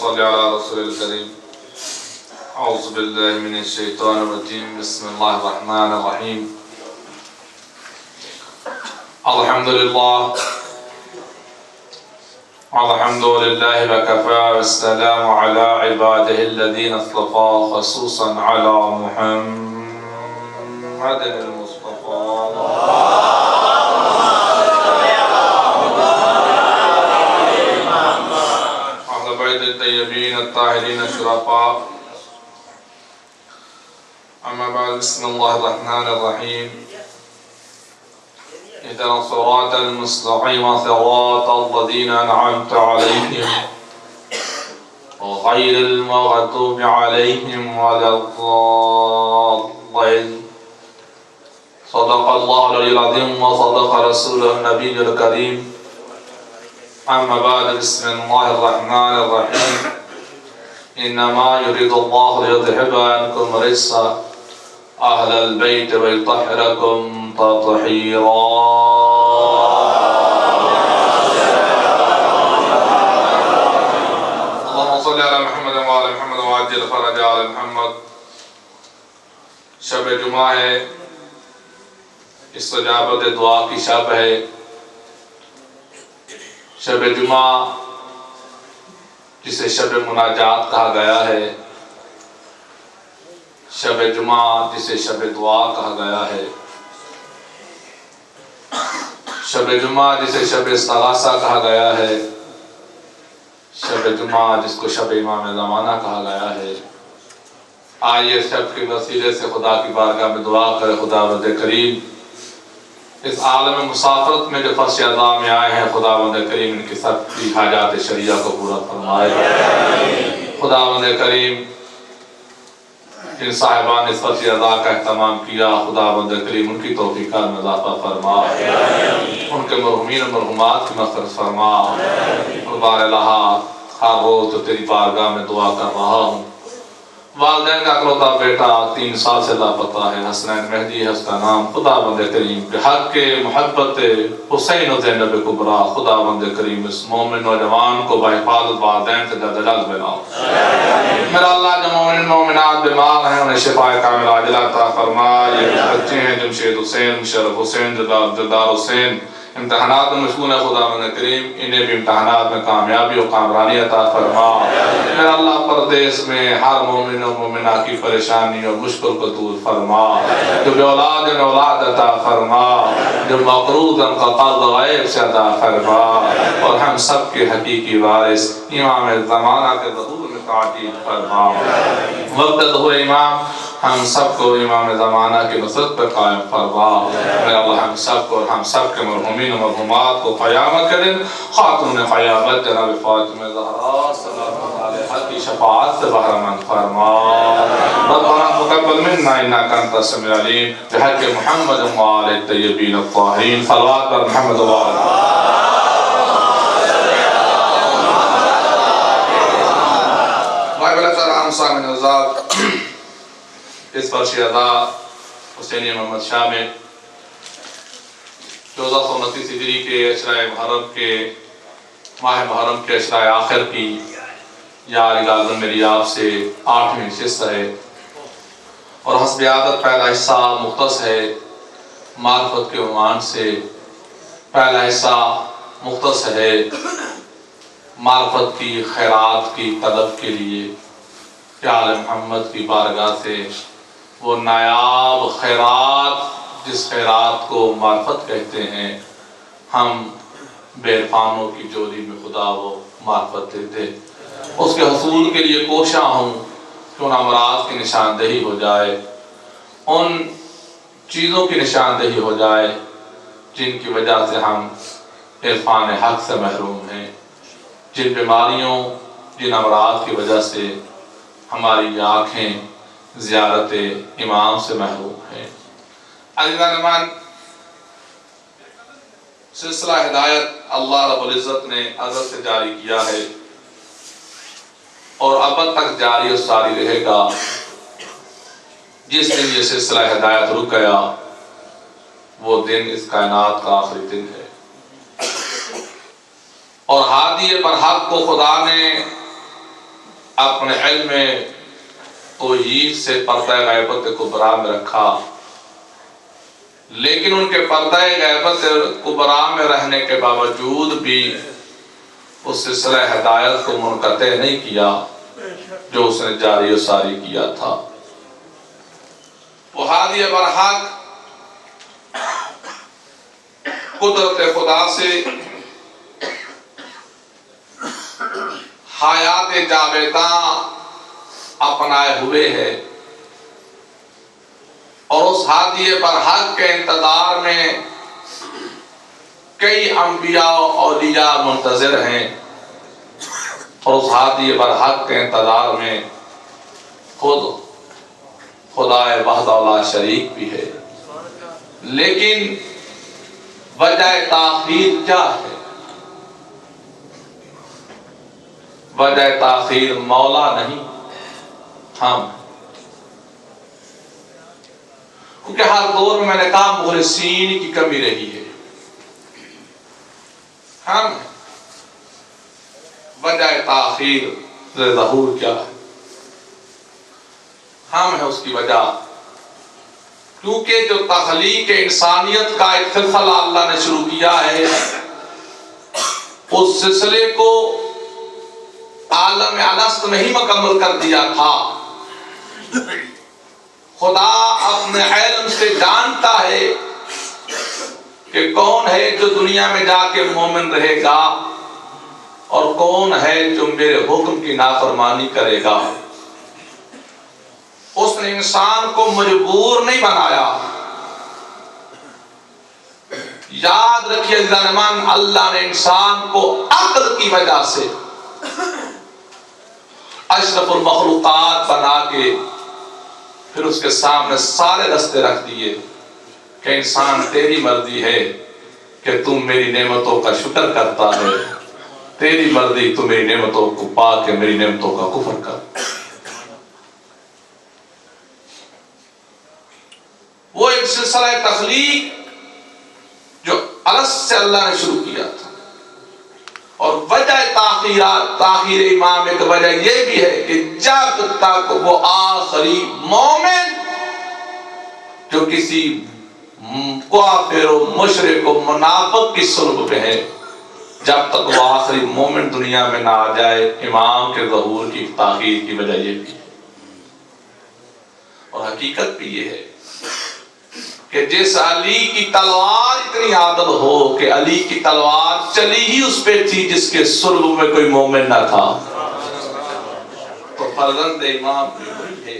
صل على رسول الكريم. أعوذ بالله من الشيطان الرجيم. بسم الله الرحمن الرحيم. الحمد لله وكفى والسلام على عباده الذين اصطفى خصوصا على محمد المصطفى. أهل بيت الطيبين الطاهرين الشرفاء. أما بعد، بسم الله الرحمن الرحيم. اهدنا الصراط المستقيم صراط الذين أنعمت عليهم غير المغضوب عليهم ولا الضالين. صدق الله العلي العظيم وصدق رسوله النبي الكريم. أما بعد، بسم الله الرحمن الرحيم. إنما يريد الله ليذهب عنكم الرجس أهل البيت ويطهركم تطهيرا. اللهم صل على محمد وعلى محمد وعجل فرج آل محمد. شب جمعہ ہے، استجابت دعا کی شب ہے. شب جمعہ جسے شب مناجات کہا گیا ہے، شب جمعہ جسے شب دعا کہا گیا ہے، شب جمعہ جسے شب استغاثہ کہا گیا ہے، شب جمعہ جس کو شب امام زمانہ کہا گیا ہے. آئیے شب کے وسیلے سے خدا کی بارگاہ میں دعا کرے خداوند کریم اس عالم مسافرت میں جو فرش اعضاء میں آئے ہیں، خداوند کریم ان کی سب کی حاجات شریعہ کو پورا فرمائے. خداوند کریم جن صاحبان اس فرش اعضاء کا اہتمام کیا، خداوند کریم ان کی توفیقات میں اضافہ فرما، ان کے مرحومین و مرحومات کی مغفرت فرما. بار الہ ہر روز تو تیری بارگاہ میں دعا کر رہا ہوں. والدین کا اکلوتا بیٹا 3 سال سے لاپتہ ہے، حسنین مہدی ہے اس کا نام. خداوند کریم بحق کے محبت حسین و زینب کبریٰ، خداوند کریم اس مومن نوجوان کو بحفاظت والدین سے جلال بناؤ. میرا اللہ جو مومن مومنات بیمار ہیں انہیں شفا کاملہ عاجلہ عطا فرما. یہ بچے ہیں جمشید حسین، مشرف حسین، جدار حسین امتحانات میں مشغول ہے، خداوند کریم انہیں بھی امتحانات میں کامیابی و کامرانی عطا فرما. میرا اللہ پردیس میں ہر مومن و مومنہ کی پریشانی اور مشکل کو دور فرما. جو بے اولاد ان اولاد عطا فرما، جو مقروض ان کا قرض غیب سے عطا فرما، اور ہم سب کے حقیقی وارث امام زمانہ کے ظہور میں تعجیل فرما. وقت ہوئے امام ہم سب کو امام زمانہ کی نصرت پر قائم فرما. میرا اللہ ہم سب کو اور ہم سب کے مرحومین و مرحومات کو قیامت کے دن خاتون قیامت جناب فاطمہ زہرا صلی اللہ علیہ کی شفاعت سے بہرمند فرما. ربنا تقبل منا انک انت السمیع العلیم بحق محمد و آل الطیبین الطاہرین. صلوات پر محمد و آل. بھائی بلکرام سامن ازاد، اس فرش اعضاء حسینی محمد شاہ میں 1429 ہجری کے اشرائے محرم کے ماہ محرم کے اشرائے آخر کی یا علی اعظم میری آپ سے 8ویں نشست ہے، اور حسب عادت پہلا حصہ مختص ہے معرفت کے عنوان سے. پہلا حصہ مختص ہے معرفت کی خیرات کی طلب کے لیے کہ آل محمد کی بارگاہ سے وہ نایاب خیرات، جس خیرات کو معرفت کہتے ہیں، ہم بے عرفانوں کی جولی میں خدا وہ معرفت دیتے. اس کے حصول کے لیے کوشاں ہوں کہ ان امراض کی نشاندہی ہو جائے، ان چیزوں کی نشاندہی ہو جائے جن کی وجہ سے ہم عرفان حق سے محروم ہیں، جن بیماریوں، جن امراض کی وجہ سے ہماری آنکھیں زیارت امام سے محروم ہیں. عزیزان ایمان، سلسلہ ہدایت اللہ رب العزت نے ازل سے جاری کیا ہے اور ابد تک جاری و ساری رہے گا. جس دن یہ سلسلہ ہدایت رک گیا وہ دن اس کائنات کا آخری دن ہے. اور ہادی برحق کو خدا نے اپنے علم توحید سے پردہ غیبت کبریٰ میں رکھا، لیکن ان کے پردہ غیبت کبریٰ میں رہنے کے باوجود بھی اس سلسلہ ہدایت کو منقطع نہیں کیا جو اس نے جاری و ساری کیا تھا۔ وہ ہادی برحق قدرت خدا سے حیات جاویدہ اپنائے ہوئے ہے، اور اس ہادی برحق کے انتظار میں کئی انبیاء و اولیاء منتظر ہیں، اور اس ہادی برحق کے انتظار میں خود خدا وحدہ لا شریک بھی ہے۔ لیکن وجہ تاخیر کیا ہے؟ وجہ تاخیر مولا نہیں، ہم۔ کیونکہ ہر دور میں نے کہا مخلصین کی کمی رہی ہے، ہم۔ وجہ تاخیر ظہور کیا ہے؟ ہم ہے اس کی وجہ، کیونکہ جو تخلیق انسانیت کا ایک سلسلہ اللہ نے شروع کیا ہے، اس سلسلے کو عالم الست میں ہی مکمل کر دیا تھا۔ خدا اپنے علم سے جانتا ہے کہ کون ہے جو دنیا میں جا کے مومن رہے گا اور کون ہے جو میرے حکم کی نافرمانی کرے گا۔ اس نے انسان کو مجبور نہیں بنایا۔ یاد رکھیے عزیزان من، اللہ نے انسان کو عقل کی وجہ سے اشرف المخلوقات بنا کے پھر اس کے سامنے سارے رستے رکھ دیے کہ انسان تیری مرضی ہے کہ تم میری نعمتوں کا شکر کرتا ہے، تیری مرضی تو میری نعمتوں کو پا کے میری نعمتوں کا کفر کر۔ وہ ایک سلسلہ تخلیق جو الست سے اللہ نے شروع کیا تھا، اور وجہ تاخیر امام ایک وجہ یہ بھی ہے کہ جب تک وہ آخری مومن جو کسی کافر و مشرک و منافق کی صلب پہ ہے، جب تک وہ آخری مومن دنیا میں نہ آ جائے، امام کے ظہور کی تاخیر کی وجہ یہ بھی ہے۔ اور حقیقت بھی یہ ہے کہ جس علی کی تلوار اتنی عادل ہو کہ علی کی تلوار چلی ہی اس پہ تھی جس کے صلب میں کوئی مومن نہ تھا، تو فرزند امام بھی وہی ہے،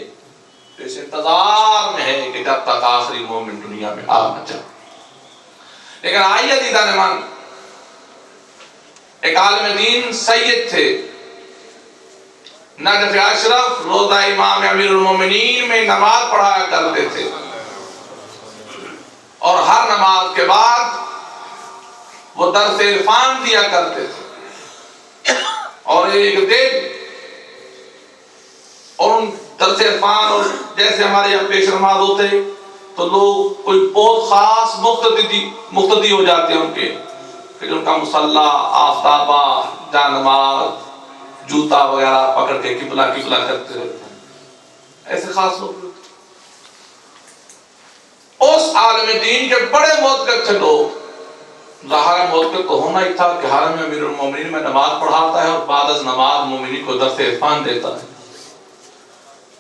تو اس انتظار میں ہے کہ جب تک آخری مومن دنیا میں آ نہ جائے۔ لیکن آئیے دیدان من، ایک عالم دین سید تھے، نجف اشرف روضہ امام امیر المومنین میں نماز پڑھایا کرتے تھے، اور ہر نماز کے بعد وہ درس عرفان دیا کرتے تھے۔ اور ایک دن اور ان درس عرفان، اور جیسے ہمارے یہاں پیش نماز ہوتے تو لوگ کوئی بہت خاص مقتدی ہو جاتے ہیں ان کے، کہ ان کا مصلی آفتابہ جا نماز جوتا وغیرہ پکڑ کے قبلہ کرتے رہتے ہیں، ایسے خاص لوگ۔ اس عالم دین کے بڑے موقع تھے لوگ، ظاہر موقع تو ہونا ہی تھا کہ حرم امیر المومنین میں نماز پڑھاتا ہے اور بعد از نماز مومنین کو درس عرفان دیتا ہے۔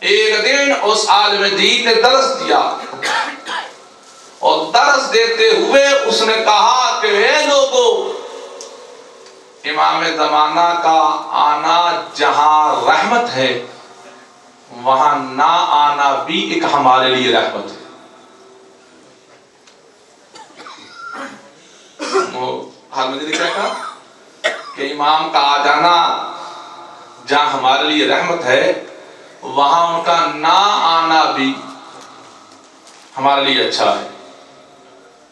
ایک دن اس عالم دین نے درس دیا، اور درس دیتے ہوئے اس نے کہا کہ اے لوگو، امام زمانہ کا آنا جہاں رحمت ہے، وہاں نہ آنا بھی ایک ہمارے لیے رحمت ہے۔ حالمدی نے کیا کہا کہ امام کا آ جانا جہاں ہمارے لیے رحمت ہے، وہاں ان کا نہ آنا بھی ہمارے لیے اچھا ہے۔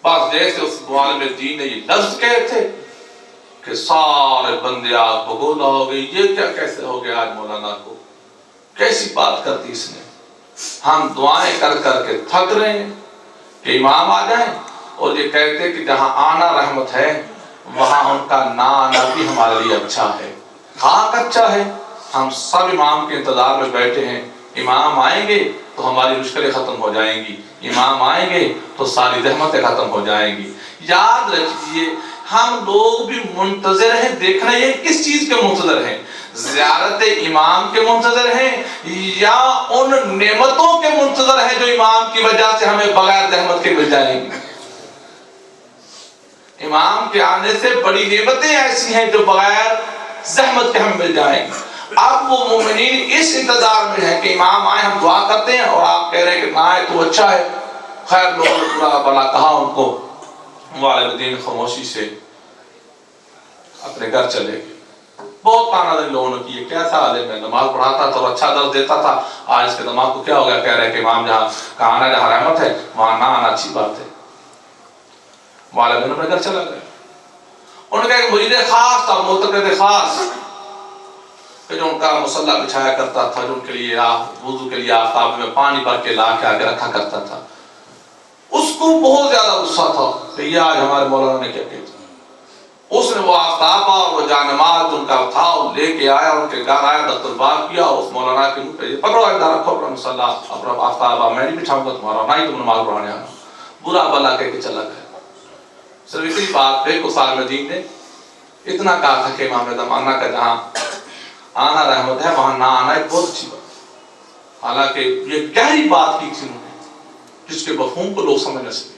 بس جیسے اس عالم دین نے یہ لفظ کہے تھے کہ سارے بندے آگ بگولا ہو گئی، یہ کیا کیسے ہو گیا آج مولانا کو، کیسی بات کرتی اس نے۔ ہم دعائیں کر کر کے تھک رہے ہیں کہ امام آ جائیں، اور یہ کہتے کہ جہاں آنا رحمت ہے وہاں ان کا نہ آنا بھی ہمارے لیے اچھا ہے۔ خاک اچھا ہے، ہم سب امام کے انتظار میں بیٹھے ہیں. امام آئیں گے تو ہماری مشکلیں ختم ہو جائیں گی، امام آئیں گے تو ساری زحمتیں ختم ہو جائیں گی. یاد رکھیے ہم لوگ بھی منتظر ہیں. دیکھنا یہ کس چیز کے منتظر ہیں؟ زیارت امام کے منتظر ہیں یا ان نعمتوں کے منتظر ہیں جو امام کی وجہ سے ہمیں بغیر زحمت کے مل جائیں گی؟ امام کے آنے سے بڑی نعمتیں ایسی ہیں جو بغیر زحمت کے ہمیں مل جائیں گی. اب وہ مومنین اس انتظار میں ہیں کہ امام آئے، ہم دعا کرتے ہیں اور آپ کہہ رہے ہیں کہ نہ آئے تو اچھا ہے. خیر لوگوں نے برا بلا کہا ان کو، والدین خاموشی سے اپنے گھر چلے گئے. بہت تانا دن لوگوں نے کی، کیسا عالم ہے، نماز پڑھاتا تھا اور اچھا درس دیتا تھا، آج اس کے دماغ کو کیا ہو گیا؟ کہہ رہے کہ امام جہاں کا آنا جہاں رحمت ہے وہاں نہ آنا اچھی بات ہے. والدین اپنے گھر چلا گئے. انہوں نے کہا کہ مرید خاص تھا، معتقد خاص، کہ جو ان کا مصلی بچھایا کرتا تھا، جو ان کے لیے وضو کے لیے آفتاب میں پانی بھر کے لا کے آگے رکھا کرتا تھا. اس کو بہت زیادہ غصہ تھا کہ یہ آج ہمارے مولانا نے کیا کہا. اس نے وہ آفتاب اور وہ جانماز ان کا تھا لے کے آیا، ان کے گھر آیا، دست البار کیا، اس مولانا کے منہ پہ پکڑو ادھر رکھو اپنا مصلی، اپنا آفتاب میں نہیں بچھاؤں گا تمہارا، نہ ہی تم نماز پڑھانے آنا. برا بلا کہہ کے چلا گیا. صرف اسی بات پہ کفار مدین نے اتنا کہا تھا کہ امام زمانہ کا جہاں آنا رحمت ہے وہاں نہ آنا ایک بہت اچھی بات. حالانکہ یہ گہری بات کی تھی انہوں نے جس کے مفہوم کو لوگ سمجھ نہ سکے.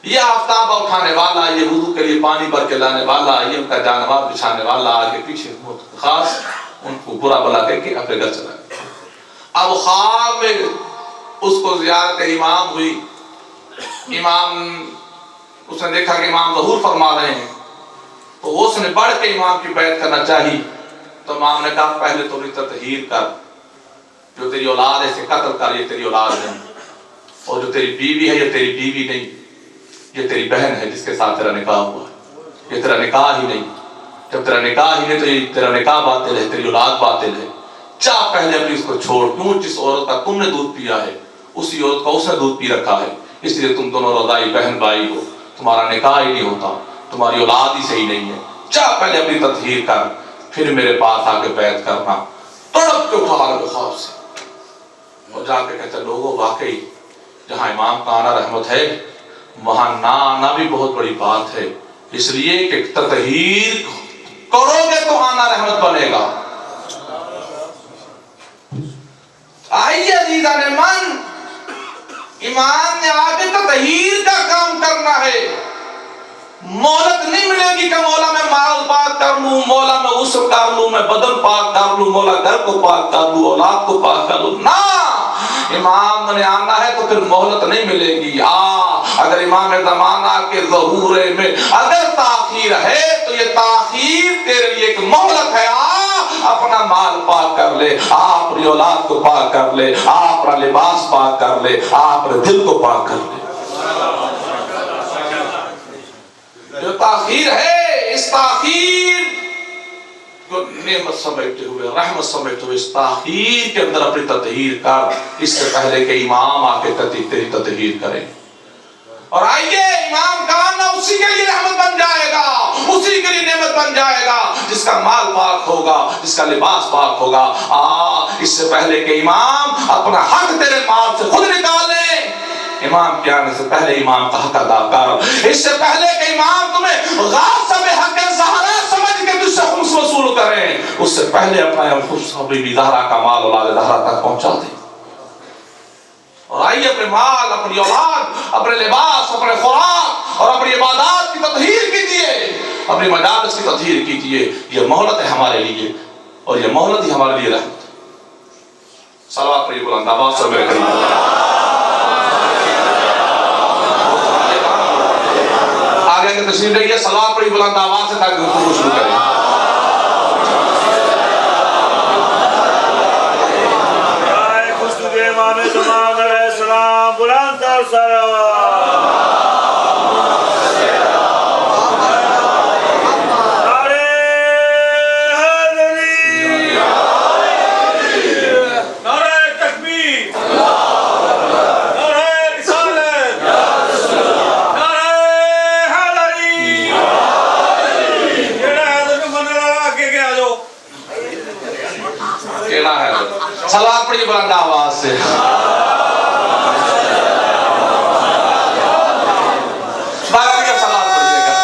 یہ آفتاب اٹھانے والا، یہ وضو کے لیے پانی بھر کے لانے والا، یہ ان کا جانماز بچھانے والا، آگے پیچھے بہت خاص، ان کو برا بلا کہہ کے اپنے گھر چلا گیا. اب خواب میں اس کو زیارت امام ہوئی. امام اس نے دیکھا کہ امام ظہور فرما رہے ہیں تو اس نے بڑھ کے امام کی بیعت کرنا چاہی. تو امام نے کہا پہلے تو تطہیر کر، جو تیری اولاد ہے اسے قتل کر، یہ تیری اولاد ہے. اور جو تیری بیوی ہے یہ تیری بیوی نہیں، یہ تیری بہن ہے جس کے ساتھ تیرا نکاح ہوا ہے، یہ تیرا نکاح ہی نہیں. جب تیرا نکاح ہی نہیں تو یہ تیرا نکاح باطل ہے، تیری اولاد باطل ہے. جا پہلے اپنی اس کو چھوڑ. کیوں؟ جس عورت کا تم نے دودھ پیا ہے اسی عورت کا اس نے دودھ پی رکھا ہے، اس لیے تم دونوں رضائی بہن بھائی ہو، تمہارا نکاح ہی نہیں ہوتا، تمہاری اولاد ہی صحیح نہیں ہے. جا پہلے اپنی تطہیر کر، پھر میرے پاس آ کے بیعت کرنا. تڑپ کے اٹھا عالم خواب سے اور جا کے کہتے لوگوں واقعی جہاں امام کا آنا رحمت ہے وہاں نہ آنا بھی بہت بڑی بات ہے. اس لیے کہ تطہیر کرو گے تو آنا رحمت بنے گا. آئیے عزیزان من، امام نے آگے تطہیر کا کام کرنا ہے. مہلت نہیں ملے گی کہ مولا میں مال پاک کر لوں، مولا میں غسل کر لوں، میں بدن پاک کر لوں، مولا گھر کو پاک کر لوں، اولاد کو پاک کر لوں. نہ، امام نے آنا ہے تو پھر مہلت نہیں ملے گی. اگر امام زمانہ کے ظہور میں اگر تاخیر ہے تو یہ تاخیر تیرے لیے ایک مہلت ہے. اپنا مال پاک کر لے، اپنی اولاد کو پاک کر لے، اپنا لباس پاک کر لے، اپنے دل کو پاک کر لے. جو تاخیر ہے اس تاخیر کو نعمت سمجھتے ہوئے، رحمت سمجھتے ہوئے اس تاخیر کے اندر اپنی تطہیر کر، اس سے پہلے کہ امام آ کے تیری تطہیر کریں. اور آئیے امام کا آنا اسی کے لیے رحمت بن جائے گا، اسی کے لیے نعمت بن جائے گا جس کا مال پاک ہوگا، جس کا لباس پاک ہوگا. اس سے پہلے کہ امام اپنا حق تیرے مال سے خود نکالے، امام کے آنے سے پہلے امام کا حق ادا کر. اس سے پہلے کہ امام تمہیں غاصب حق زہرا سمجھ کے تجھ سے خمس وصول کریں، اس سے پہلے اپنا حبیبی زہرا کا مال اولاد زہرا تک پہنچا دیں. اور آئیے اپنے مال، اپنی اولاد، اپنے لباس، اپنے خوراک اور اپنی عبادات کی تطہیر کیجیے، اپنی مجالس کی تطہیر کیجیے. یہ مہلت ہے ہمارے لیے اور یہ مہلت ہی ہمارے لیے رحمت ہے. صلوات پڑھیے بلند آواز سے میرے قریب. آگے کے تشریف لائیے، صلوات پڑھیے بلند آواز سے تاکہ گفتگو شروع کریں. امام زمان علیہ السلام بلند اور کیڑا ہے صلوات پڑھیے بلند آواز سے بارہ صلوات پڑھیے گا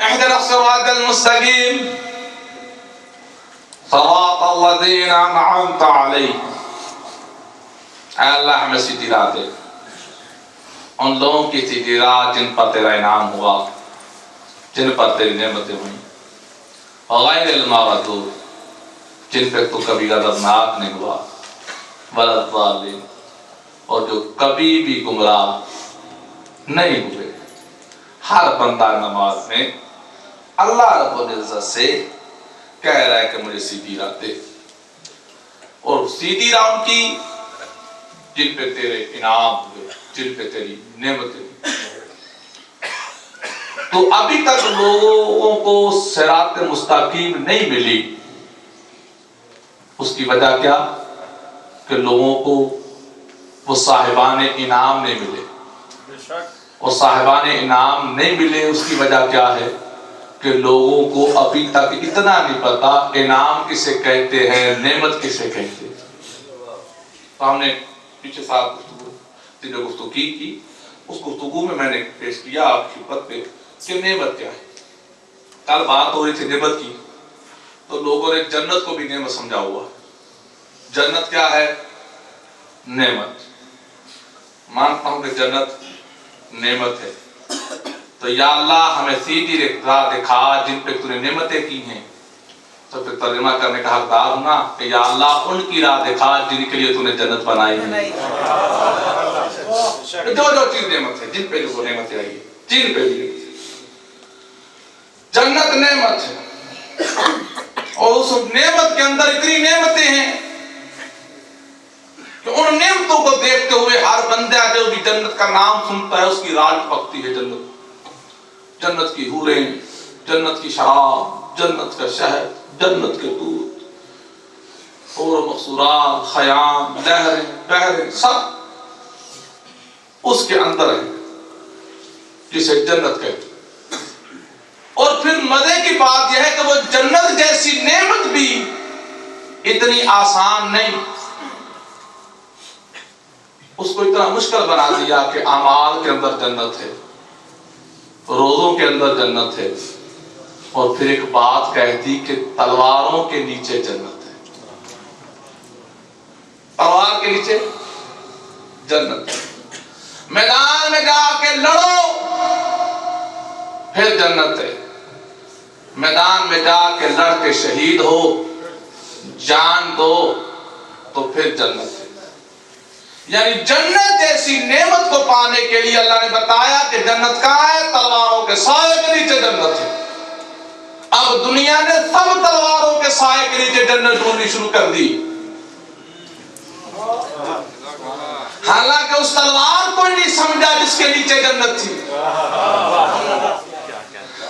اهدنا الصراط المستقيم صراط الذين انعمت عليهم اے اللہ ہمیں سیدھی راہ دے ان لوگوں کی سیدھی راہ جن پر تیرا انعام ہوا جن پر تیری نعمتیں ہوئیں غیر المغضوب جن پہ تو کبھی غضبناک نہیں ہوا ولا الضالین اور جو کبھی بھی گمراہ نہیں ہوئے ہر بندہ نماز میں اللہ رب العزت سے کہہ رہا ہے کہ مجھے سیدھی راہ دے اور سیدھی راہ ان کی جن پہ تیرے انعام ہوئے جن پہ تیری نعمتیں ہوئی تو ابھی تک لوگوں کو صراط مستقیم نہیں ملی اس کی وجہ کیا کہ لوگوں کو وہ صاحبان انعام نہیں ملے اور صاحبان انعام نہیں ملے اس کی وجہ کیا ہے کہ لوگوں کو ابھی تک اتنا نہیں پتا انعام کسے کہتے ہیں نعمت کسے کہتے ہیں تو ہم نے پیچھے ساتھ گفتگو کی اس گفتگو میں نے پیش کیا آپ کی خدمت پہ کہ نعمت کیا ہے کل بات ہو رہی تھی نعمت کی تو لوگوں نے جنت کو بھی نعمت سمجھا ہوا جنت کیا ہے نعمت مانتا ہوں کہ جنت نعمت ہے تو یا اللہ ہمیں سیدھی راہ دکھا جن پہ تو نے نعمتیں کی ہیں تو پھر ترجمہ کرنے کا حقدار ہوں نا کہ یا اللہ ان کی راہ دکھا جن کے لیے تو نے جنت بنائی ہے جو چیز نعمت ہے جن پہ جو نعمتیں آئی جن پہ بھی جنت نعمت ہے اور اس نعمت کے اندر اتنی نعمتیں ہیں کہ ان نعمتوں کو دیکھتے ہوئے ہر بندہ جو بھی جنت کا نام سنتا ہے اس کی راج پکتی ہے جنت کی حوریں جنت کی شراب جنت کا شہد جنت کے دودھ اور مقصورات خیام لہریں بحریں سب اس کے اندر ہے جسے جنت کہتے اور پھر مزے کی بات یہ ہے کہ وہ جنت جیسی نعمت بھی اتنی آسان نہیں اس کو اتنا مشکل بنا دیا کہ اعمال کے اندر جنت ہے روزوں کے اندر جنت ہے اور پھر ایک بات کہتی کہ تلواروں کے نیچے جنت ہے تلوار کے نیچے جنت ہے میدان میں جا کے لڑو پھر جنت ہے میدان میں جا کے لڑ کے شہید ہو جان دو تو پھر جنت ہے یعنی جنت جیسی نعمت کو پانے کے لیے اللہ نے بتایا کہ جنت کہاں ہے تلواروں کے سائے کے نیچے جنت ہے اب دنیا نے سب تلواروں کے سائے کے نیچے جنت ڈھونڈنی شروع کر دی حالانکہ اس تلوار کو نہیں سمجھا جس کے نیچے جنت تھی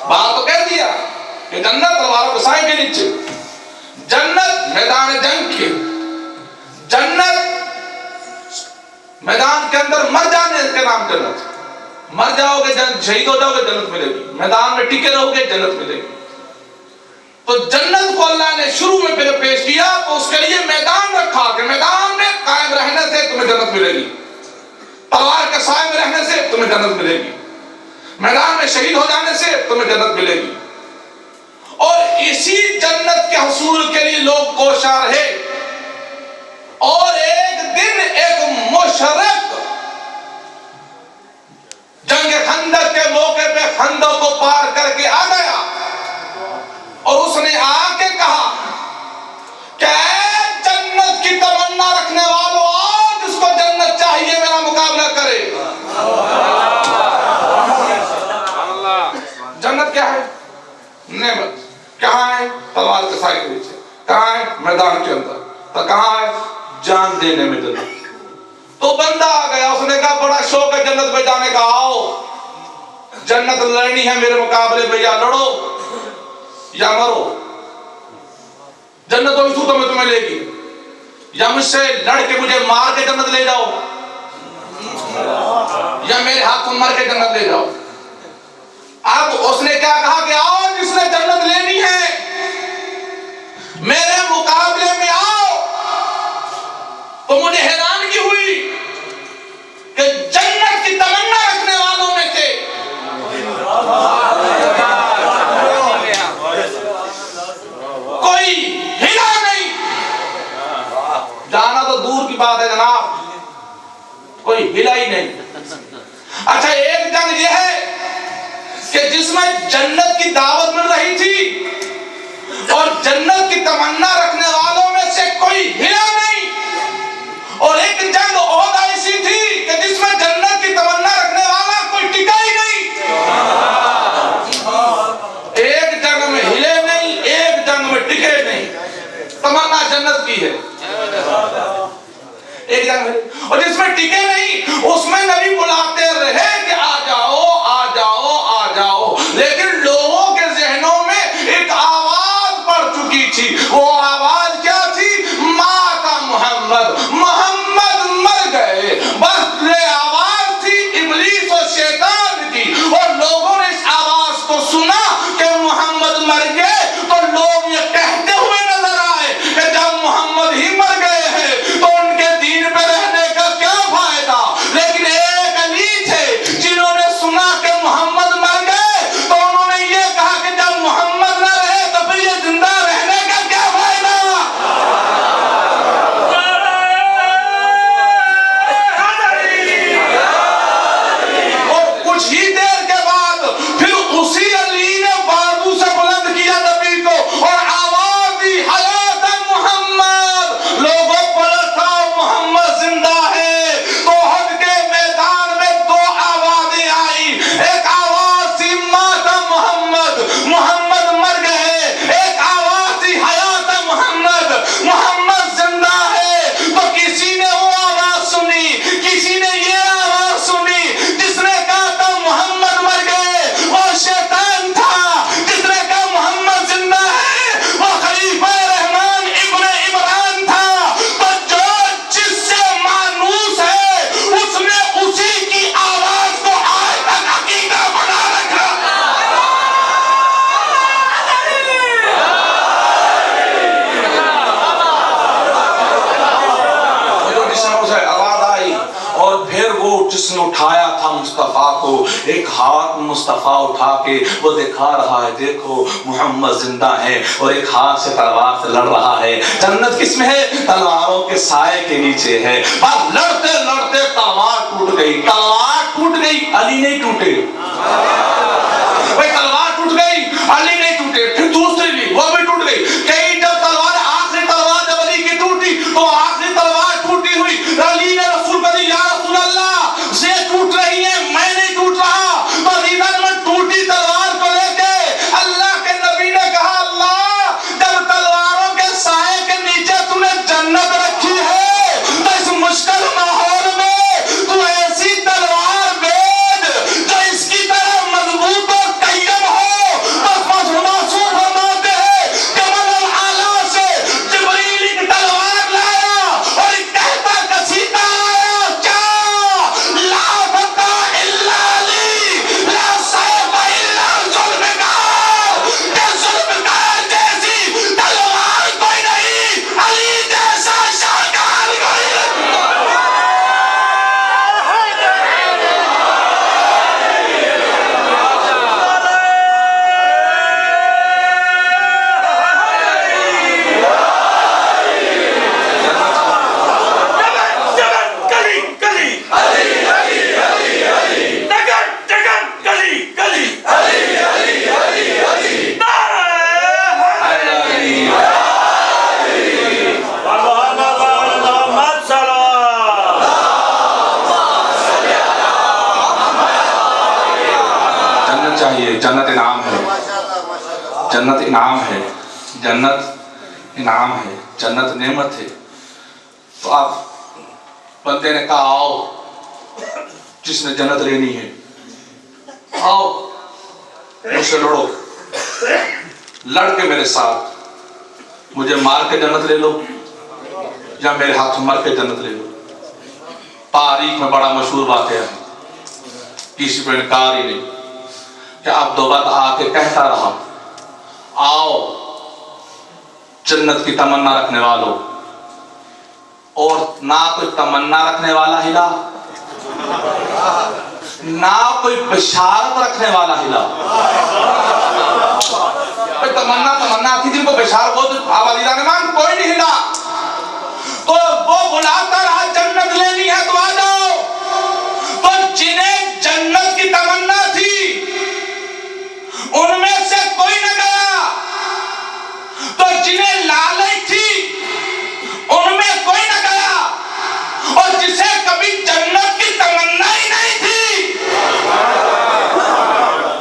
بات تو کہہ دیا کہ جنت تلواروں کے سائے کے نیچے جنت میدان جنگ کی جنت میدان کے اندر مر جانے کے نام جنت مر جاؤ گے شہید ہو جاؤ گے جنت ملے گی میدان میں ٹکے رہو گے جنت ملے گی تو جنت کو اللہ نے شروع میں پھر پیش کیا تو اس کے لیے میدان رکھا کہ میدان میں قائم رہنے سے تمہیں جنت ملے گی تلوار کے سائے میں رہنے سے تمہیں جنت ملے گی میدان میں شہید ہو جانے سے تمہیں جنت ملے گی اور اسی جنت کے حصول کے لیے لوگ کوشاں رہے اور ایک دن ایک مشرک جنگ خندق کے موقع پہ خندق کو پار کر کے آ گیا اور اس نے آ کے کہا کہ اے جنت کی تمنا رکھنے والوں آؤ جس کو جنت چاہیے میرا مقابلہ کرے جنت کیا ہے نعمت کہاں ہے تلوار کے سائے کے نیچے کہاں ہے میدان کے اندر تو کہاں ہے جان دینے میں جنت تو بندہ آ گیا اس نے کہا بڑا شوق ہے جنت میں جانے کا آؤ جنت لڑنی ہے میرے مقابلے میں یا لڑو یا مرو جنت ہوئی تو میں تمہیں لے گی یا مجھ سے لڑ کے مجھے مار کے جنت لے جاؤ یا میرے ہاتھ کو مار کے جنت لے جاؤ اب کوئی ہلا نہیں. جانا تو دور کی بات ہے جناب, کوئی ہلا ہی نہیں. اچھا ایک جنگ یہ ہے کہ جس میں جنت کی دعوت مل رہی تھی اور جنت کی تمنا رکھنے والوں میں سے کوئی ہلا نہیں, اور ایک جنگ اور ایسی تھی کہ جس میں جنت کی تمنا رکھنے والا کوئی ٹکا ہی نہیں. ایک جنگ میں ہلے نہیں, ایک جنگ میں ٹکے نہیں. تمنا جنت کی ہے ایک جنگ میں, اور جس میں ٹکے نہیں اس میں نبی بلاتے رہے کہ آ جاؤ آ جاؤ آ جاؤ, لیکن لوگوں کے ذہنوں میں ایک آواز پڑ چکی تھی. وہ آواز کیا تھی؟ مات محمد, محمد مر گئے. بس یہ آواز تھی ابلیس اور شیطان کی, اور لوگوں نے اس آواز کو سنا کہ محمد مر گئے تو لوگ یہ کہتے ہوئے نظر آئے کہ جب محمد ہی مر گئے ہیں تو ان کے دین پہ رہنے کا کیا فائدہ. لیکن ایک علی تھے جنہوں نے سنا کہ محمد مر گئے تو انہوں نے یہ کہا کہ جب محمد نہ رہے تو پھر یہ زندہ رہنے کا کیا فائدہ. اور کچھ ہی دیر کے بعد پھر اسی علی نے بازو سے بلند کیا نبی کو اور آواز دی حیات محمد. لوگوں پلٹا محمد زندہ ہے. تو حد کے میدان میں دو آوازیں آئی. ایک آواز تھی مات محمد, محمد مر گئے. ایک آواز تھی حیات محمد, محمد زندہ ہے. تو کسی نے وہ آواز سنی, کسی نے یہ آواز سنی. جس نے کہا تھا محمد مر گئے وہ شیطان تھا, جس نے کہا محمد زندہ ہے وہ خلیفہ رحمان ابن عمران تھا. تو جو جس سے مانوس ہے اس نے اسی کی آواز کو آج تک عقیدہ بنا رکھا. جو جس نے اسے آواز آئی, اور پھر وہ جس نے اٹھایا تھا مصطفیٰ کو, ایک ہاتھ مصطفیٰ اٹھا کے وہ دکھا رہا ہے دیکھو محمد زندہ ہے, اور ایک ہاتھ سے تلوار سے لڑ رہا ہے. جنت کس میں ہے؟ تلواروں کے سائے کے نیچے ہے. بس لڑتے لڑتے تلوار ٹوٹ گئی. تلوار ٹوٹ گئی, علی نہیں ٹوٹے. بھائی تلوار ٹوٹ گئی, علی نہیں ٹوٹے. پھر دوسری لی, وہ بھی ٹوٹ گئی. کئی جب تلوار, آخری تلوار جب علی کی ٹوٹی تو آخری تلوار ٹوٹی ہوئی علی نے رسول کو دی, یا رسول اللہ یہ ٹوٹ رہی ہے, میں نہیں ٹوٹ رہا. تو علی نے ٹوٹی تلوار کو لے کے اللہ کے نبی نے کہا, اللہ جب تلواروں کے سائے کے نیچے تو نے جنت رکھی ہے تو اس مشکل ماحول میں تو ایسی تلوار بیچ جو اس کی طرح مضبوط اور قیم ہو. بس محسوس فرماتے ہیں کہ ملل اعلیٰ سے جبریل ایک تلوار لایا اور ایک کہتا کسیتا آیا, کیا لا فتح الا علی لا سیف الا ذوالفقار, کہ ذوالفقار جیسی تلوار کوئی نہیں, علی جیسا شاہکار کوئی نہیں. جنت چاہیے, جنت انعام ہے, جنت انعام ہے, جنت انعام ہے, جنت نعمت ہے. تو آپ بندے نے کہا آؤ جس نے جنت لینی ہے, آؤ مجھ سے لڑو, لڑ کے میرے ساتھ, مجھے مار کے جنت لے لو یا میرے ہاتھ مر کے جنت لے لو. تاریخ میں بڑا مشہور واقعہ ہے, کسی پہ انکار ہی نہیں, کہ اب دو بات آ کے کہتا رہا, آؤ جنت کی تمنا رکھنے والوں, اور نہ کوئی تمنا رکھنے والا ہلا نہ کوئی بشارت رکھنے والا ہلا. تمنا تھی جن کو بشارت ہو والدان ایمان کوئی نہیں ہلا. تو وہ بلاتا رہا جنت لینی ہے تو آ جاؤ. تو جنہیں جنت کی تمنا تھی ان میں سے کوئی نہ گیا. تو جنہیں لالچ تھی ان میں کوئی نہ گیا. اور جسے کبھی جنت کی تمنا ہی نہیں تھی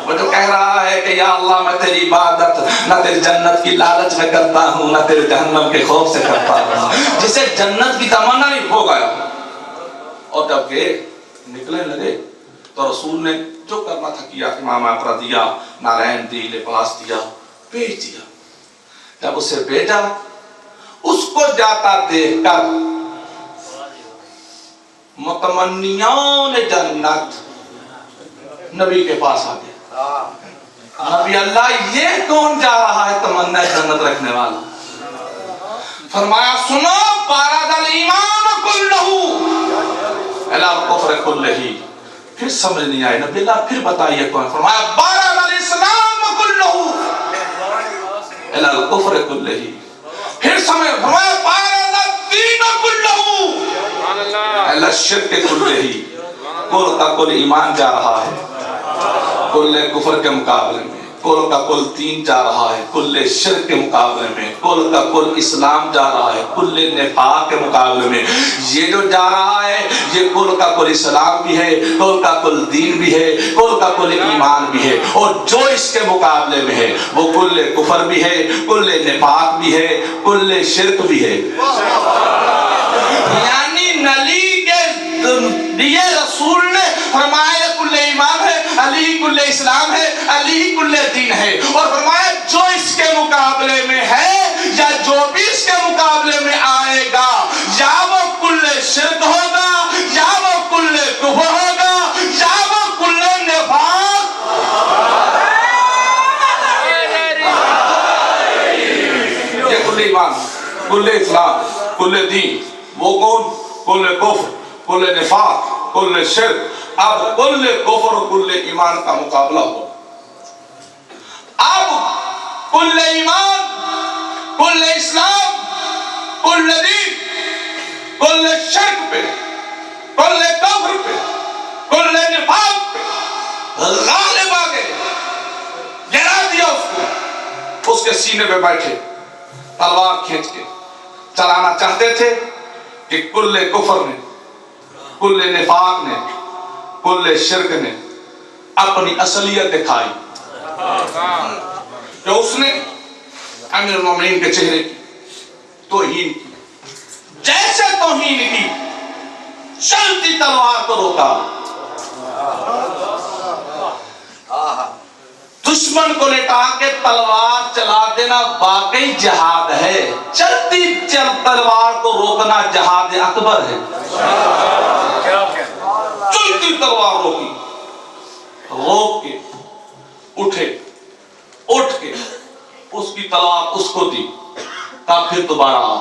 وہ جو کہہ رہا ہے کہ یا اللہ میں تیری عبادت نہ تیری جنت کی لالچ میں کرتا ہوں نہ تیرے جہنم کے خوف سے کرتا ہوں. جسے جنت کی تمنا نہیں ہو گیا. اور جب کہ نکلنے لگے تو رسول نے جو کرنا تھا کیا. امام اقرا دیا, نارائن دی, لباس دیا, بھیج دیا. جب اسے بھیجا اس کو جاتا دیکھ کر متمنیون جنت نبی کے پاس آ گئے. نبی اللہ یہ کون جا رہا ہے تمنا جنت رکھنے والا؟ فرمایا سنو بارد الایمان کلہ الی الکفر کلہ. پھر سمجھ نہیں آئے. نبی اللہ پھر بتائیے کون؟ فرمایا بارد الاسلام کلہ الی الکفر کلہ. پھر سمجھ. فرمایا بارد الدین کلہ الی الشرک کلہ. کل کا کل ایمان جا رہا ہے کل کفر کے مقابلے میں. کل کا کل دین جا رہا ہے کل شرک کے مقابلے میں. کل کا کل اسلام جا رہا ہے کل نفاق کے مقابلے میں. یہ جو جا رہا ہے یہ کل کا کل اسلام بھی ہے, کل کا کل دین بھی ہے, کل کا کل ایمان بھی ہے. اور جو اس کے مقابلے میں ہے وہ کل کفر بھی ہے, کل نفاق بھی ہے, کل شرک بھی ہے. یعنی نلی کے لیے رسول نے فرمایا کل ایمان ہے, علی کل اسلام ہے, علی کل دین ہے. اور فرمایا جو اس کے مقابلے میں ہے یا جو بھی اس کے مقابلے میں آئے گا یا وہ کل شرک ہوگا یا وہ کل کفر ہوگا یا وہ کل نفاق. یہ کل ایمان, کل اسلام, کل دین. وہ کون؟ کل کفر, کل نفاق, کل شرک. اب کل کفر اور کل ایمان کا مقابلہ ہو. اب کل ایمان, کل اسلام, کل دین, کل شرک پہ, کل کفر پہ, کل نفاق پہ غالب آ گئے. گرا دیا اس کو. اس کے سینے پہ بیٹھے تلوار کھینچ کے چلانا چاہتے تھے کہ کل کفر نے, کل نفاق نے, کل شرک نے اپنی اصلیت دکھائی کہ اس نے امیر المومنین کے چہرے کی توہین کی. جیسے توہین کی چلتی تلوار کو روکا. دشمن کو لٹا کے تلوار چلا دینا واقعی جہاد ہے. چلتی تلوار کو روکنا جہاد اکبر ہے. چلتی تلوار روکی, روک کے اٹھے, اٹھ کے اس کی تلوار اس کو دی. کہا پھر دوبارہ آ,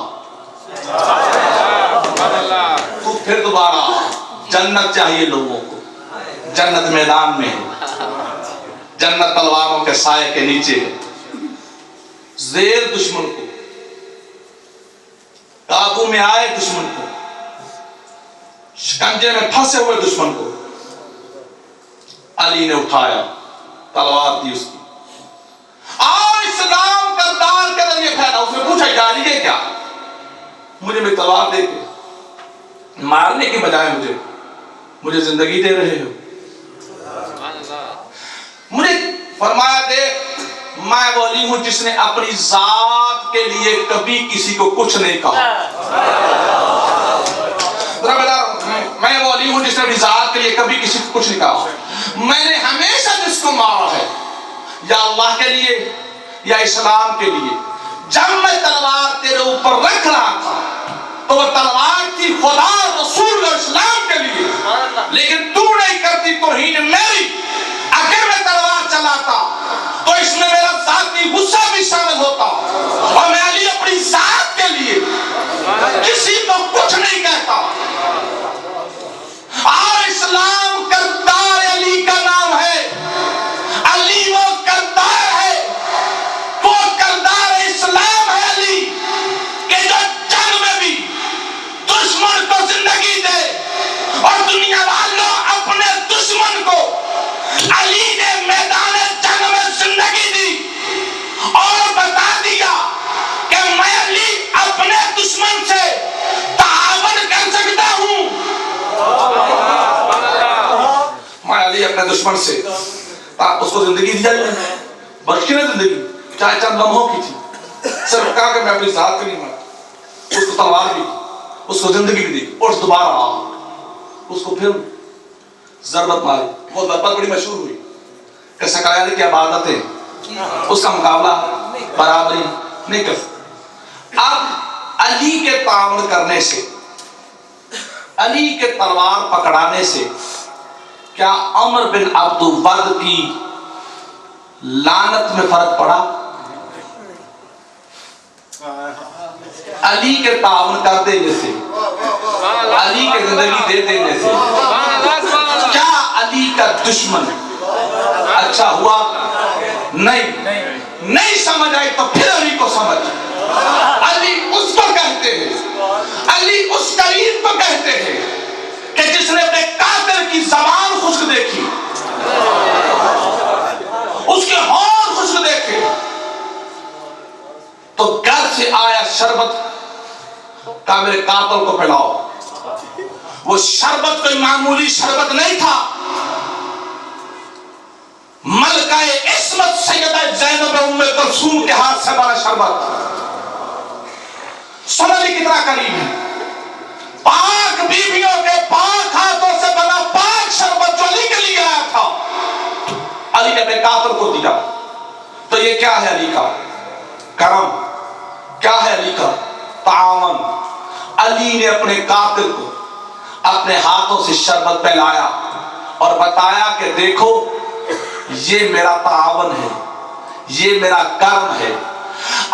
تو پھر دوبارہ آ. جنت چاہیے لوگوں کو. جنت میدان میں ہے, جنت تلواروں کے سائے کے نیچے ہے. زیر دشمن کو, قابو میں آئے دشمن کو, شکنجے میں پھنسے ہوئے دشمن کو علی نے اٹھایا, تلوار دی اس کی. آؤ اسلام کا دار کے ذریعے پھیلا. اس نے پوچھا یا علی یہ کیا؟ مجھے بھی تلوار دے کے مارنے کی بجائے مجھے زندگی دے رہے ہو. مجھے فرمایا دیکھ میں ولی ہوں جس نے اپنی ذات کے لیے کبھی کسی کو کچھ نہیں کہا. میں ولی ہوں جس نے اپنی ذات کے لیے کبھی کسی کو کچھ نہیں کہا. میں نے ہمیشہ جس کو مارا ہے یا اللہ کے لیے یا اسلام کے لیے. جب میں تلوار تیرے اوپر رکھ رہا تھا تو وہ تلوار تھی خدا, رسول اور اسلام کے لیے, لیکن تو نہیں کرتی توہین میری. اگر میں تلوار چلاتا تو اس میں میرا ذاتی غصہ بھی شامل ہوتا اور میں علی اپنی ذات کے لیے کسی کو کچھ نہیں کہتا. اور اسلام کردار دنیا والوں اپنے دشمن کو علی نے میدان جنگ میں زندگی دی اور بتا دیا کہ میں علی اپنے دشمن سے تعاون کر سکتا ہوں. میں علی اپنے دشمن سے اس کو زندگی دیا جائے بخشی نے زندگی چاہے چند لمحوں کی تھی صرف کہا کہ میں اپنی ذات کے نہیں مارا. اس کو تلوار بھی اس کو زندگی بھی دی اور دوبارہ آ اس کو پھر ضربت ماری. وہ ضربت بڑی مشہور ہوئی کہ سکرائیل کی عبادت ہے اس کا مقابلہ برابری نہیں کر. اب علی کے تعاون کرنے سے علی کے تلوار پکڑانے سے کیا عمر بن عبد الود کی لعنت میں فرق پڑا؟ علی کے تعاون کر دینے سے علی کے زندگی دے دینے سے کیا علی کا دشمن اچھا ہوا؟ نہیں سمجھ آئی تو پھر علی کو سمجھ. علی اس کو کہتے ہیں علی اس کریم کو کہتے ہیں کہ جس نے اپنے قاتل کی زبان خشک دیکھی اس کے ہونٹ خشک دیکھے تو گھر سے آیا شربت کہا میرے قاتل کو پلاؤ. وہ شربت کوئی معمولی شربت نہیں تھا. ملکہ عصمت سیدہ زینب ام کلثوم کے ہاتھ سے بنا شربت. سمجھ کتنا قریب ہے. پاک بیویوں کے پاک ہاتھوں سے بنا پاک شربت جو علی کے لیے آیا تھا علی نے اپنے قاتل کو دیا. تو یہ کیا ہے علی کا کرم؟ کیا ہے علی کا تعاون؟ علی نے اپنے قاتل کو اپنے ہاتھوں سے شربت پلایا اور بتایا کہ دیکھو یہ میرا تعاون ہے یہ میرا کرم ہے.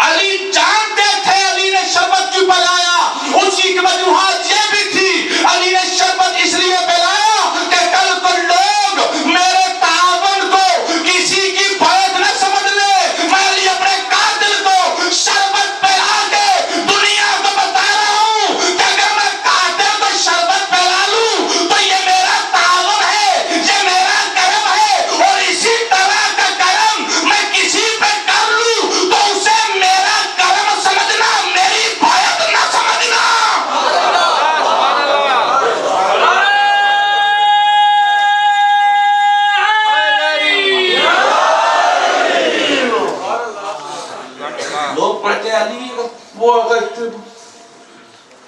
علی جانتے تھے علی نے شربت کیوں پلایا. اسی کی وجوہات یہ بھی تھی علی نے شربت اس لیے پلایا کہ کل کو لوگ میرے تعاون کو کسی کی بیعت نہ سمجھ لے. میں علی اپنے قاتل کو شربت پلا کے دنیا کو بتا رہا ہوں کہ اگر میں قاتل کو شربت پلا لوں تو یہ میرا تعاون ہے یہ میرا کرم ہے. اور اسی طرح کا کرم میں کسی پہ کر لوں تو اسے میرا کرم سمجھنا میری بیعت نہ سمجھنا. لوگ پڑھتے ہیں علی وہ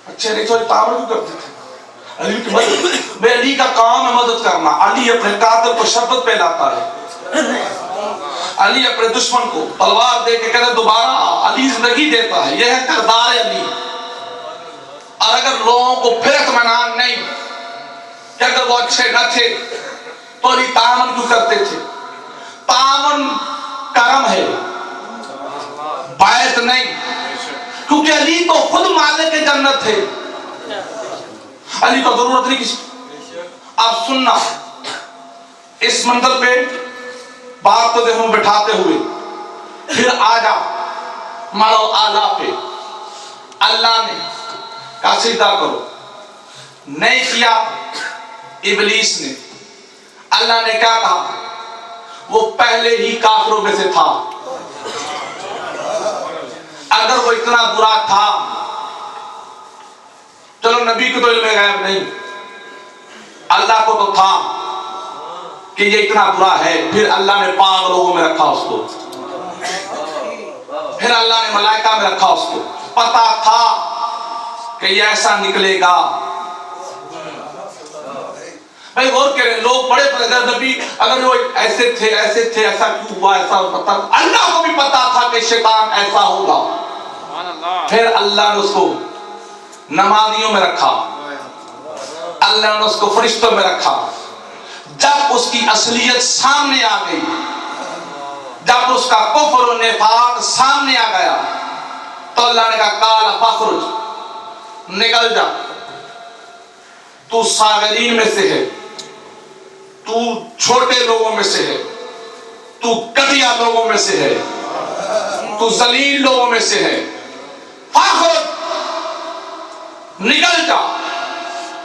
اچھے نہیں تھوڑی تعاون کیوں کرتے تھے علی کی مدد. میں علی کا کام ہے مدد کرنا. علی اپنے قاتل کو شربت پلاتا ہے. علی اپنے دشمن کو تلوار دے کے کہتے دوبارہ آ. علی زندگی دیتا ہے. یہ ہے کردار علی. اور اگر لوگوں کو پھر اطمینان نہیں کہ اگر وہ اچھے نہ تھے تو علی تعاون کیوں کرتے تھے؟ تعاون کرم ہے بیعت نہیں. کیونکہ علی تو خود مالک جنت ہے. علی کو ضرورت نہیں کسی. آپ سننا اس منظر پہ بات تو دیکھو بٹھاتے ہوئے پھر آجا مارو آلہ پہ اللہ نے کہا سجدہ کرو. نہیں کیا ابلیس نے. اللہ نے کیا کہا؟ وہ پہلے ہی کافروں میں سے تھا. اگر وہ اتنا برا تھا چلو نبی کو تو علم غیب نہیں اللہ کو تو تھا کہ یہ اتنا برا ہے. پھر اللہ نے پاک لوگوں میں رکھا اس کو. پھر اللہ نے ملائکہ میں رکھا اس کو. پتا تھا کہ یہ ایسا نکلے گا. بھائی غور کریں لوگ بڑے پریشان نبی اگر وہ ایسے تھے ایسا کیوں ہوا ایسا پتا. اللہ کو بھی پتا تھا کہ شیطان ایسا ہوگا. پھر اللہ نے اس کو نمازیوں میں رکھا. اللہ نے اس کو فرشتوں میں رکھا. جب اس کی اصلیت سامنے آ گئی جب اس کا کفر و نفاق سامنے آ گیا تو اللہ نے کہا قال فخرج نکل جا. تو صاغرین میں سے ہے. تو چھوٹے لوگوں میں سے ہے. تو گھٹیا لوگوں میں سے ہے. تو ذلیل لوگوں میں سے ہے. فخرج نکل جا.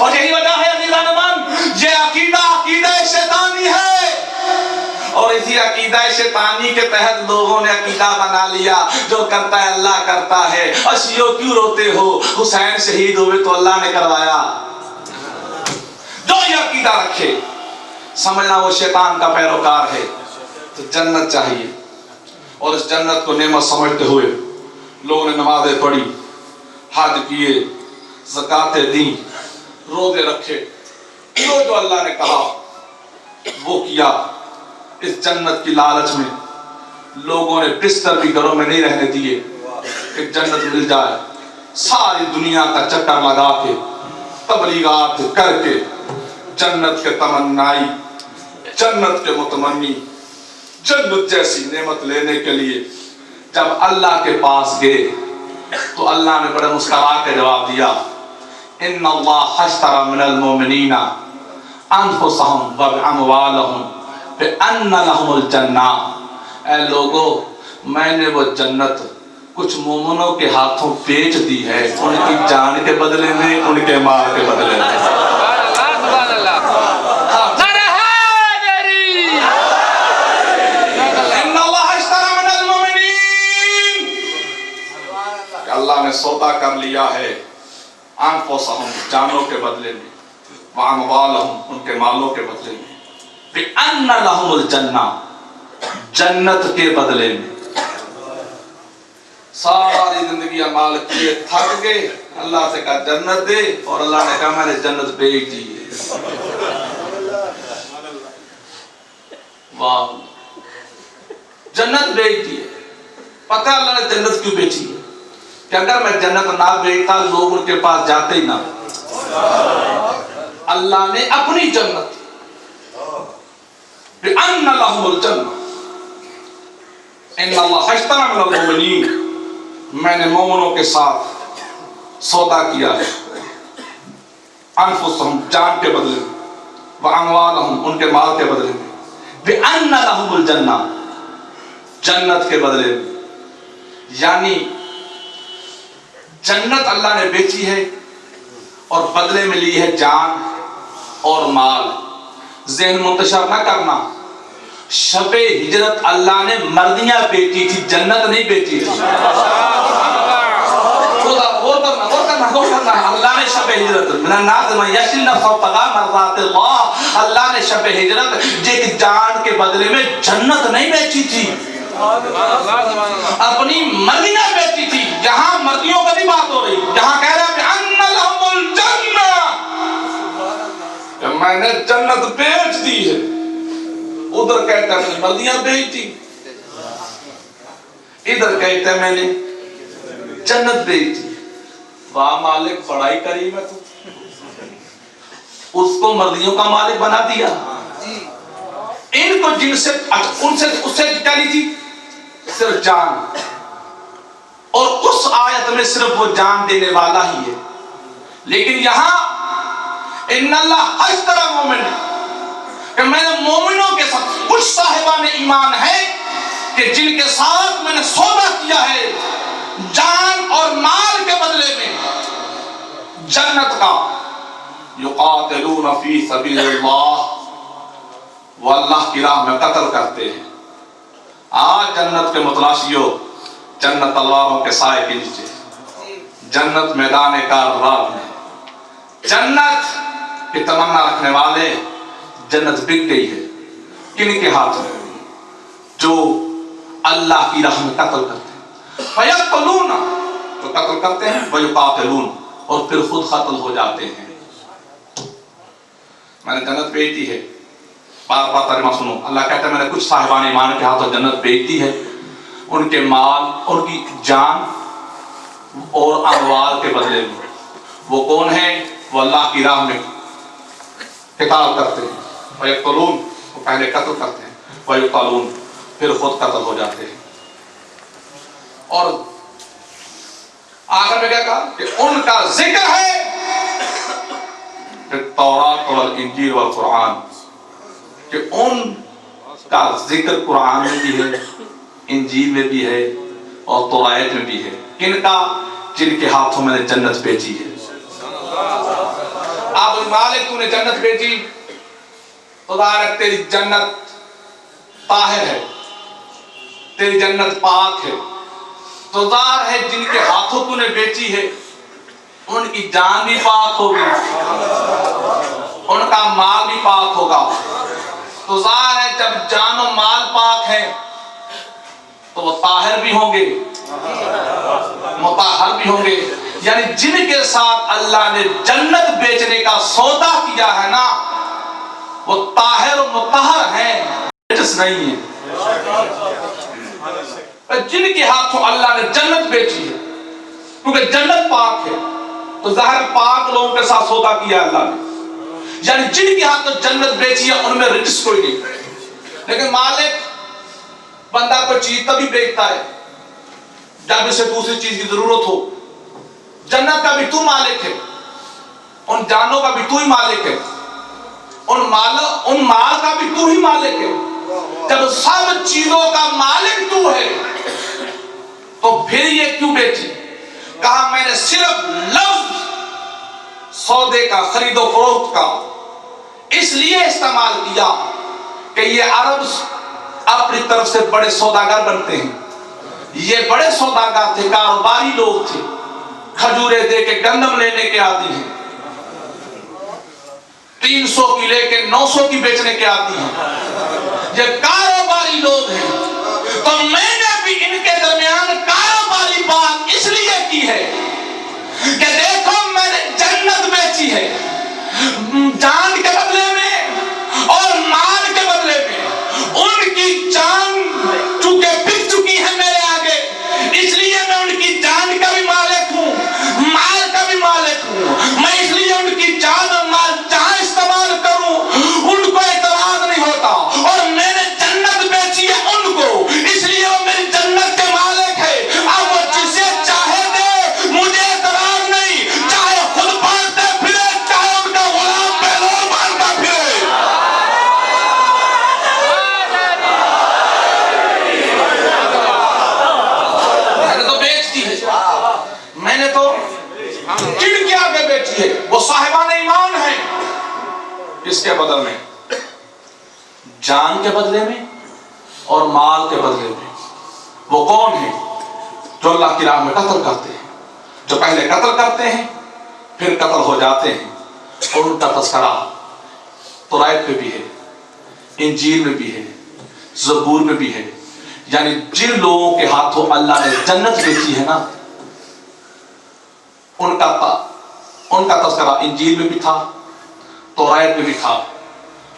اور یہی وجہ ہے عزیزان من، یہ عقیدہ شیطانی ہے، اور اسی عقیدہ شیطانی کے تحت لوگوں نے عقیدہ بنا لیا جو کرتا ہے اللہ کرتا ہے۔ اور شیعوں کیوں روتے ہو؟ حسین شہید ہوئے تو اللہ نے کروایا۔ جو یہ عقیدہ رکھے سمجھنا وہ شیطان کا پیروکار ہے۔ تو جنت چاہیے، اور اس جنت کو نعمت سمجھتے ہوئے لوگوں نے نمازیں پڑھی، حج کیے، زکاتیں دیں، روزے رکھے، جو اللہ نے کہا وہ کیا۔ اس جنت کی لالچ میں لوگوں نے بستر بھی گھروں میں نہیں رہنے دیے کہ جنت مل جائے، ساری دنیا کا چکر لگا کے تبلیغات کر کے جنت کے تمنائی، جنت کے متمنی، جنت جیسی نعمت لینے کے لیے جب اللہ کے پاس گئے تو اللہ نے بڑے مسکرا کے جواب دیا، ان اللہ اشتری من المؤمنین انفسهم واموالهم بان لهم الجنہ۔ اے لوگو، میں نے وہ جنت کچھ مومنوں کے ہاتھوں بیچ دی ہے، ان کی جان کے بدلے میں، ان کے مال کے بدلے میں۔ اللہ نے سودا کر لیا ہے انفسہم، جانوں کے بدلے میں، واموالہم، ان کے مالوں کے بدلے میں، بِأَنَّ لَهُمُ الْجَنَّةِ، جنت کے بدلے میں۔ ساری زندگی اعمال کیے، تھک گئے، اللہ سے کہا جنت دے، اور اللہ نے کہا میں نے جنت بیچ دی ہے۔ واہ، جنت بیچ دی ہے۔ پتہ اللہ نے جنت کیوں بیچی ہے؟ کہ اگر میں جنت نہ بیچتا لوگ ان کے پاس جاتے ہی نہ۔ اللہ نے اپنی جنت بِأَنَّ لَهُمُ الْجَنَّةِ، إِنَّ اللَّهَ اشْتَرَىٰ مِنَ الْمُؤْمِنِينَ، میں نے مومنوں کے ساتھ سودا کیا ہے، انفسہم، جان کے بدلے میں، واموالہم، ان کے مال کے بدلے میں، بِأَنَّ لَهُمُ الْجَنَّةِ، جنت کے بدلے میں۔ یعنی جنت اللہ نے بیچی ہے اور بدلے میں لی ہے جان اور مال۔ ذہن منتشر نہ کرنا، شب ہجرت اللہ نے مردیاں بیچی تھی، جنت نہیں بیچی تھی۔ اللہ نے شب ہجرت من الناس من یشری نفسہ ابتغاء مرضات اللہ، اللہ نے شب ہجرت جیک جان کے بدلے میں جنت نہیں بیچی تھی، اپنی مردیاں بیچی تھی۔ یہاں مردیوں کا نہیں بات ہو رہی، یہاں کہہ رہا ہے بِأَنَّ لَهُمُ الْجَنَّةِ، کہ میں نے جنت بیچ دی ہے۔ ادھر کہتا ہے میں نے مردیاں بیچ دی، ادھر کہتا ہے میں نے جنت بیچ دی۔ واہ مالک، بڑائی کریم ہے تو، اس کو مردیوں کا مالک بنا دیا۔ ان کو جن سے ان سے اس سے کیا لی تھی؟ صرف جان، اور اس آیت میں صرف وہ جان دینے والا ہی ہے۔ لیکن یہاں ان اللہ اشتری مومن، کہ میں نے مومنوں کے ساتھ، کچھ صاحبان ایمان ہے کہ جن کے ساتھ میں نے سودا کیا ہے جان اور مال کے بدلے میں جنت کا، یقاتلون فی سبیل اللہ، وہ اللہ کی راہ میں قتل کرتے ہیں۔ آج جنت کے متلاشیوں، جنت تلواروں کے سائے کے نیچے، جنت میدان کاربات میں، جنت کی تمنا رکھنے والے، جنت بک گئی ہے کن کے ہاتھ میں؟ جو اللہ کی راہ میں قتل کرتے ہیں۔ فَيَقْتُلُونَ، جو قتل کرتے ہیں، وَيُقَاتِلُونَ، اور پھر خود قتل ہو جاتے ہیں۔ میں نے جنت بیچ دی ہے، بار بار ترجمہ سنو، اللہ کہتا ہے میں نے کچھ صاحبان ایمان کے ہاتھوں جنت بیچ دی ہے، ان کے مال، ان کی جان اور اموال کے بدلے میں۔ وہ کون ہیں؟ وہ اللہ کی راہ میں قتال کرتے ہیں، وَيَقْتُلُونَ، وہ پہلے قتل کرتے ہیں، وَيُقْتَلُونَ، پھر خود قتل ہو جاتے ہیں۔ اور آخر میں کیا کہا کہ ان کا ذکر ہے تورات اور انجیل اور قرآن، کہ ان کا ذکر قرآن میں بھی ہے، انجیل میں بھی ہے اور تورات میں بھی ہے۔ کن کا؟ جن کے ہاتھوں میں نے جنت بیچی ہے۔ آپ مالک تو نے جنت بیچی تو ظاہر ہے تیری جنت طاہر ہے، تیری جنت پاک ہے، تو ظاہر ہے جن کے ہاتھوں تو نے بیچی ہے ان کی جان بھی پاک ہوگی، ان کا مال بھی پاک ہوگا، تو ظاہر ہے جب جان و مال پاک ہے تو وہ طاہر بھی ہوں گے، مطہر بھی ہوں گے، یعنی جن کے ساتھ اللہ نے جنت بیچنے کا سودا کیا ہے نا وہ طاہر و مطہر ہیں، نجس نہیں ہیں۔ جن کے ہاتھوں اللہ نے جنت بیچی ہے کیونکہ جنت پاک ہے تو ظاہر پاک لوگوں کے ساتھ سودا کیا اللہ نے، یعنی جن کے ہاتھوں جنت بیچی ہے ان میں رجس کوئی نہیں۔ لیکن مالک بندہ کوئی چیز تبھی بیچتا ہے جب اسے دوسری چیز کی ضرورت ہو۔ جنت کا بھی تو مالک ہے، ان جانوں کا بھی تو ہی مالک ہے، ان مال کا بھی تو ہی مالک ہے۔ جب سب چیزوں کا مالک تو ہے تو پھر یہ کیوں بیچی؟ کہا میں نے صرف لفظ سودے کا، خرید و فروخت کا اس لیے استعمال کیا کہ یہ عرب اپنی طرف سے بڑے سوداگر بنتے ہیں، یہ بڑے سوداگر تھے، کاروباری لوگ تھے، کھجورے دے کے گندم لینے کے عادی ہیں، 300 کی لے کے 900 کی بیچنے کے عادی ہیں، یہ کاروباری لوگ ہیں، تو میں نے بھی ان کے درمیان کاروباری بات اس لیے کی ہے کہ دیکھو میں نے جنت بیچی ہے جان کے بدلے میں اور مال کے بدلے میں، ان کی جان چونکہ بک چکی ہے میرے آگے اس لیے میں ان کی جان کا بھی مالک ہوں، مال کا بھی مالک ہوں، میں اس لیے ان کی جان اور مال جہاں استعمال کروں ان کو اعتراض نہیں ہوتا، اور میں نے جنت بیچی ہے ان کو اس لیے وہ میری جنت کے مالک ہے، اب وہ جسے چاہے دے مجھے اعتراض نہیں، چاہے خود بانٹتے پھرے چاہے ان کا غلام بیلول بانٹتا پھرے۔ میں نے تو بیچ دی ہے، میں نے تو جن کے آگے بیچی ہے، وہ صاحبان ایمان ہیں، کس کے بدل میں؟ جان کے بدلے میں اور مال کے بدلے میں۔ وہ کون ہیں؟ جو اللہ کی راہ میں قتل کرتے ہیں، جو پہلے قتل کرتے ہیں پھر قتل ہو جاتے ہیں، اور ان کا تذکرہ تورات میں بھی ہے، انجیل میں بھی ہے، زبور میں بھی ہے، یعنی جن لوگوں کے ہاتھوں اللہ نے جنت بیچی ہے نا ان کا تذکرہ انجیل میں بھی تھا، تورات میں بھی تھا،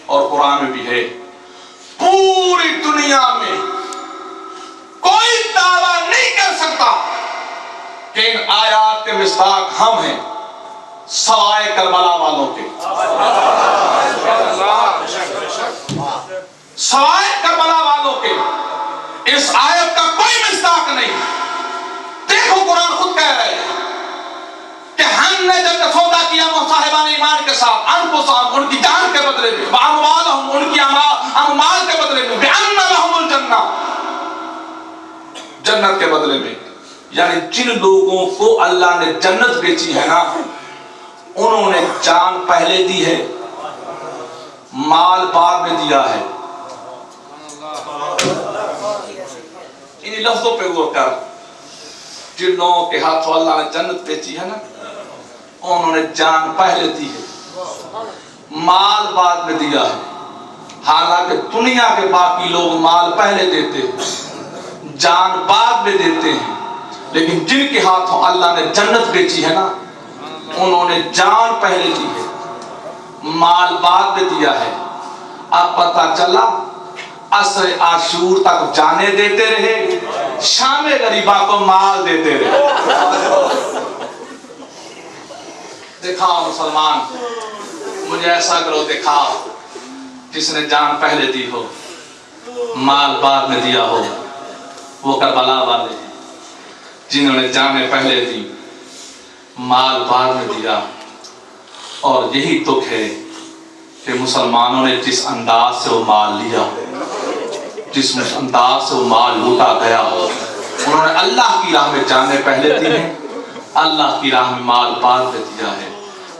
اور قرآن میں بھی ہے۔ پوری دنیا میں کوئی دعویٰ نہیں کر سکتا کہ ان آیات کے مصداق ہم ہیں سوائے کربلا والوں کے، سوائے کربلا والوں کے اس آیت کا کوئی مصداق نہیں۔ دیکھو قرآن خود کہہ رہے ہیں کہ ہم نے جب سودا کیا صاحبان ایمان کے ساتھ انفسہم ان کی جان کے بدلے میں، واموالہم ان کی اموال کے بدلے میں، بان لہم الجنہ جنت کے بدلے میں، یعنی جن لوگوں کو اللہ نے جنت بیچی ہے نا انہوں نے جان پہلے دی ہے، مال بعد میں دیا ہے۔ انہی لفظوں پہ غور کر، جن لوگوں کے ہاتھوں اللہ نے جنت بیچی ہے نا انہوں نے جان پہلے دی ہے، مال بعد میں دیا ہے۔ حالانکہ دنیا کے باقی لوگ مال پہلے دیتے ہیں، جان بعد میں دیتے ہیں، لیکن جن کے ہاتھوں اللہ نے جنت بیچی ہے نا انہوں نے جان پہلے دی ہے، مال بعد میں دیا ہے۔ اب پتہ چلا عصر عاشور تک جانے دیتے رہے، شام غریبہ کو مال دیتے رہے۔ دکھاؤ مسلمان، مجھے ایسا کرو دکھاؤ جس نے جان پہلے دی ہو مال بعد میں دیا ہو۔ وہ کربلا والے ہیں جنہوں نے جانیں پہلے دی مال بعد میں دیا، اور یہی دکھ ہے کہ مسلمانوں نے جس انداز سے وہ مال لیا، جس انداز سے وہ مال لوٹا گیا، انہوں نے اللہ کی راہ میں جانیں پہلے دی ہیں، اللہ کی راہ میں مال بعد میں دیا ہے۔